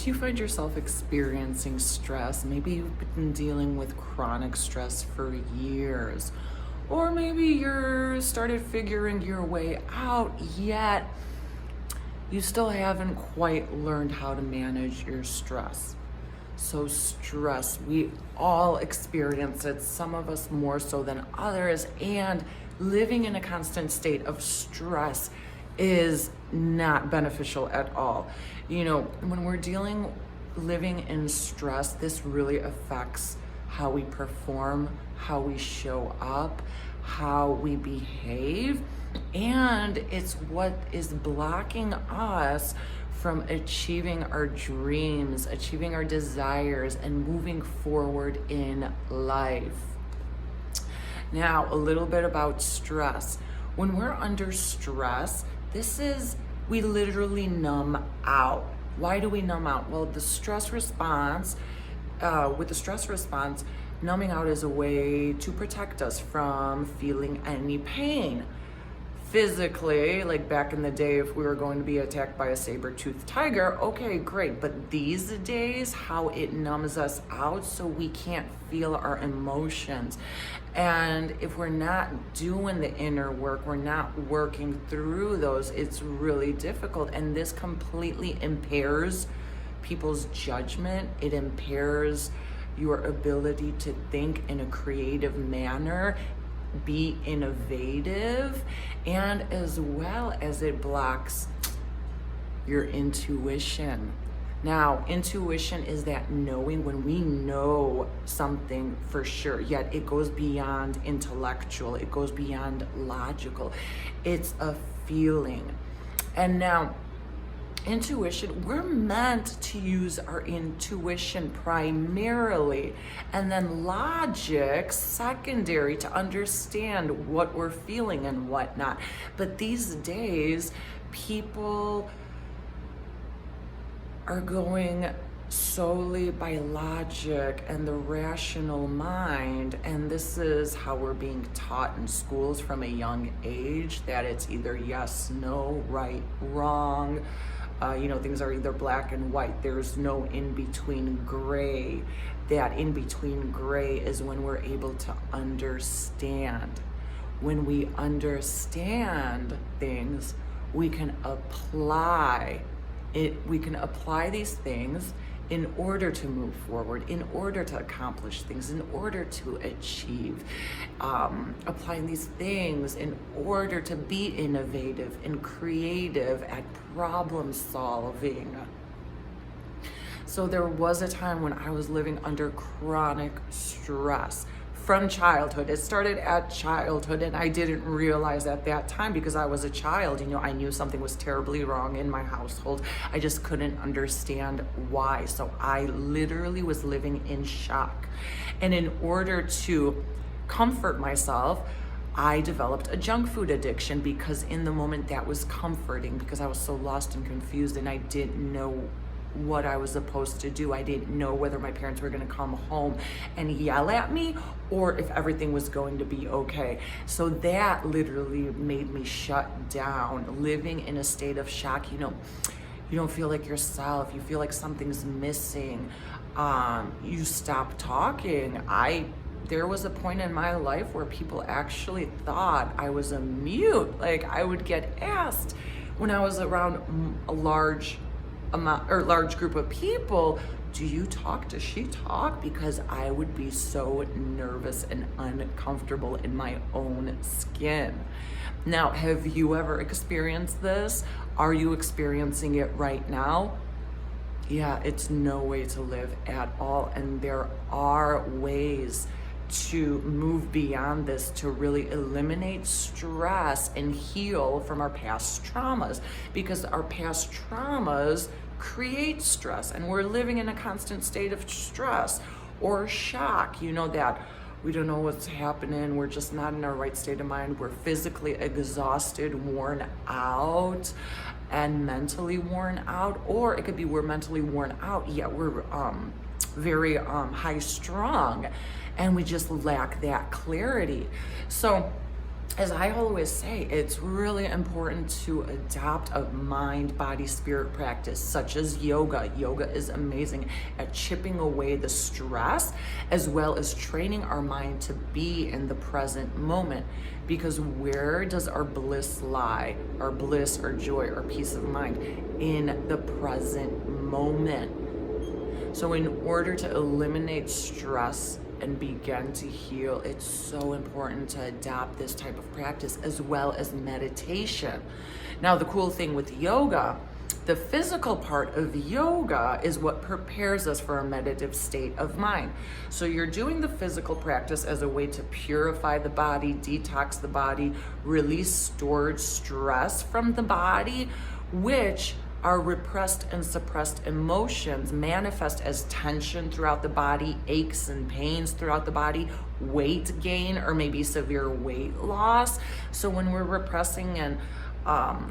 Do you find yourself experiencing stress? Maybe you've been dealing with chronic stress for years, or maybe you're started figuring your way out, yet you still haven't quite learned how to manage your stress. So stress, we all experience it, some of us more so than others, and living in a constant state of stress is not beneficial at all. You know, when we're living in stress, this really affects how we perform, how we show up, how we behave, and it's what is blocking us from achieving our dreams, achieving our desires, and moving forward in life. Now, a little bit about stress. When we're under stress, we literally numb out. Why do we numb out? Well, with the stress response, numbing out is a way to protect us from feeling any pain. Physically, like back in the day, if we were going to be attacked by a saber-toothed tiger, okay, great. But these days, how it numbs us out so we can't feel our emotions. And if we're not doing the inner work, we're not working through those, it's really difficult. And this completely impairs people's judgment. It impairs your ability to think in a creative manner, be innovative, and as well as it blocks your intuition. Now, intuition is that knowing, when we know something for sure, yet it goes beyond intellectual, it goes beyond logical. It's a feeling. And now, intuition, we're meant to use our intuition primarily, and then logic secondary to understand what we're feeling and whatnot. But these days, people are going solely by logic and the rational mind, and this is how we're being taught in schools from a young age, that it's either yes, no, right, wrong. Things are either black and white. There's no in-between gray. That in-between gray is when we're able to understand. When we understand things, we can apply it. We can apply these things in order to move forward, in order to accomplish things, in order to achieve, applying these things in order to be innovative and creative at problem solving. So there was a time when I was living under chronic stress from childhood. It started at childhood, and I didn't realize at that time because I was a child. I knew something was terribly wrong in my household. I just couldn't understand why. So I literally was living in shock. And in order to comfort myself, I developed a junk food addiction, because in the moment that was comforting, because I was so lost and confused and I didn't know what I was supposed to do. I didn't know whether my parents were going to come home and yell at me or if everything was going to be okay. So that literally made me shut down, living in a state of shock. You don't feel like yourself. You feel like something's missing. You stop talking. There was a point in my life where people actually thought I was a mute. Like, I would get asked when I was around a large group of people, do you talk? Does she talk? Because I would be so nervous and uncomfortable in my own skin. Now, have you ever experienced this? Are you experiencing it right now? Yeah, it's no way to live at all. And there are ways to move beyond this, to really eliminate stress and heal from our past traumas, because our past traumas create stress, and we're living in a constant state of stress or shock. That we don't know what's happening. We're just not in our right state of mind. We're physically exhausted, worn out, and mentally worn out. Or it could be we're mentally worn out, yet we're very high strung, and we just lack that clarity. So as I always say, it's really important to adopt a mind, body, spirit practice such as yoga. Yoga is amazing at chipping away the stress as well as training our mind to be in the present moment. Because where does our bliss lie? Our bliss, our joy, our peace of mind? In the present moment. So in order to eliminate stress and begin to heal, it's so important to adopt this type of practice as well as meditation. Now, the cool thing with yoga, the physical part of yoga is what prepares us for a meditative state of mind. So you're doing the physical practice as a way to purify the body, detox the body, release stored stress from the body, which our repressed and suppressed emotions manifest as tension throughout the body, aches and pains throughout the body, weight gain, or maybe severe weight loss. So when we're repressing and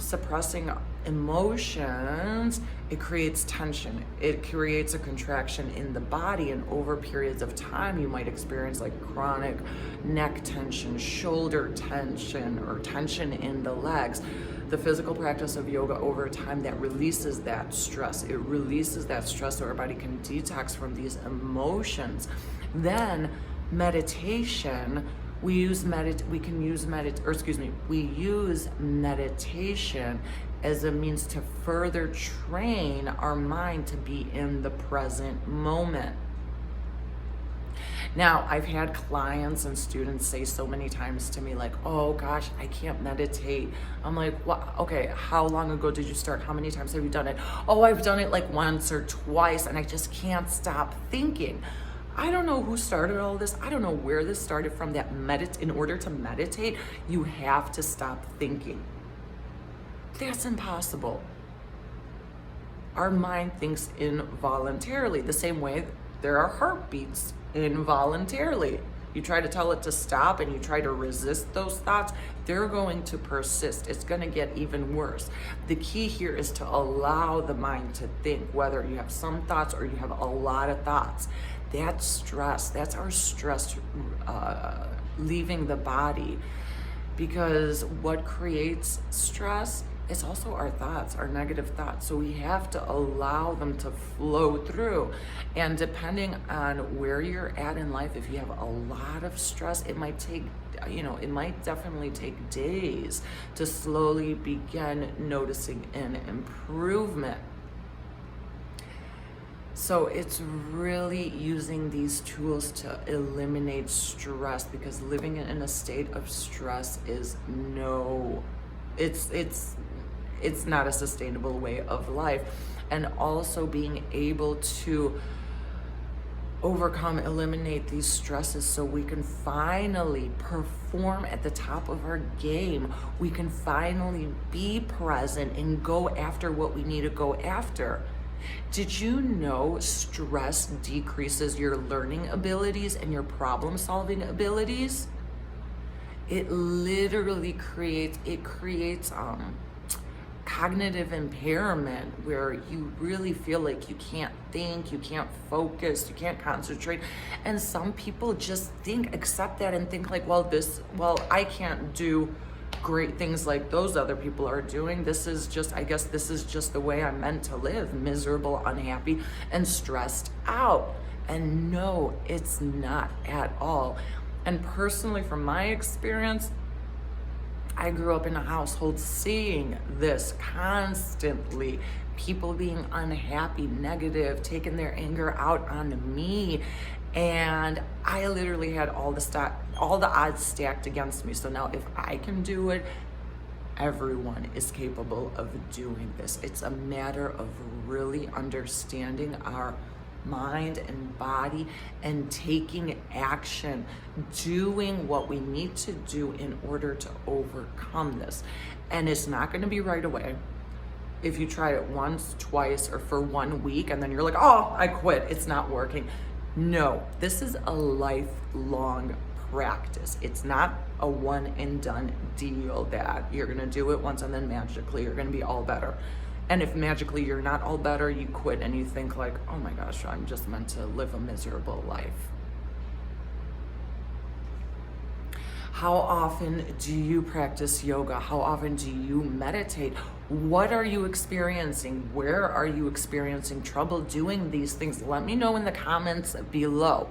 suppressing emotions, it creates tension. It creates a contraction in the body, and over periods of time, you might experience like chronic neck tension, shoulder tension, or tension in the legs. The physical practice of yoga over time that releases that stress. It releases that stress so our body can detox from these emotions. Then meditation, we use meditation as a means to further train our mind to be in the present moment. Now, I've had clients and students say so many times to me, like, oh gosh, I can't meditate. I'm like, what? Okay, how long ago did you start? How many times have you done it? Oh, I've done it like once or twice, and I just can't stop thinking. I don't know who started all this. I don't know where this started from. That in order to meditate, you have to stop thinking. That's impossible. Our mind thinks involuntarily, the same way there are heartbeats involuntarily. You try to tell it to stop and you try to resist those thoughts, they're going to persist. It's going to get even worse. The key here is to allow the mind to think, whether you have some thoughts or you have a lot of thoughts. That's stress. That's our stress leaving the body. Because what creates stress is also our thoughts, our negative thoughts. So we have to allow them to flow through. And depending on where you're at in life, if you have a lot of stress, it might take, it might definitely take days to slowly begin noticing an improvement. So it's really using these tools to eliminate stress, because living in a state of stress is it's not a sustainable way of life. And also being able to eliminate these stresses so we can finally perform at the top of our game. We can finally be present and go after what we need to go after. Did you know stress decreases your learning abilities and your problem solving abilities? It literally creates cognitive impairment, where you really feel like you can't think, you can't focus, you can't concentrate. And some people just accept that and think like, I can't do great things like those other people are doing. I guess this is just the way I'm meant to live, miserable, unhappy, and stressed out. And no, it's not at all. And personally, from my experience, I grew up in a household seeing this constantly. People being unhappy, negative, taking their anger out on me. And I literally had all the odds stacked against me. So now if I can do it, everyone is capable of doing this. It's a matter of really understanding our mind and body and taking action, doing what we need to do in order to overcome this. And it's not going to be right away. If you try it once, twice, or for 1 week and then you're like, oh, I quit, it's not working. No, this is a lifelong practice. It's not a one and done deal that you're going to do it once and then magically you're going to be all better. And if magically you're not all better, you quit and you think like, oh my gosh, I'm just meant to live a miserable life. How often do you practice yoga? How often do you meditate? What are you experiencing? Where are you experiencing trouble doing these things? Let me know in the comments below.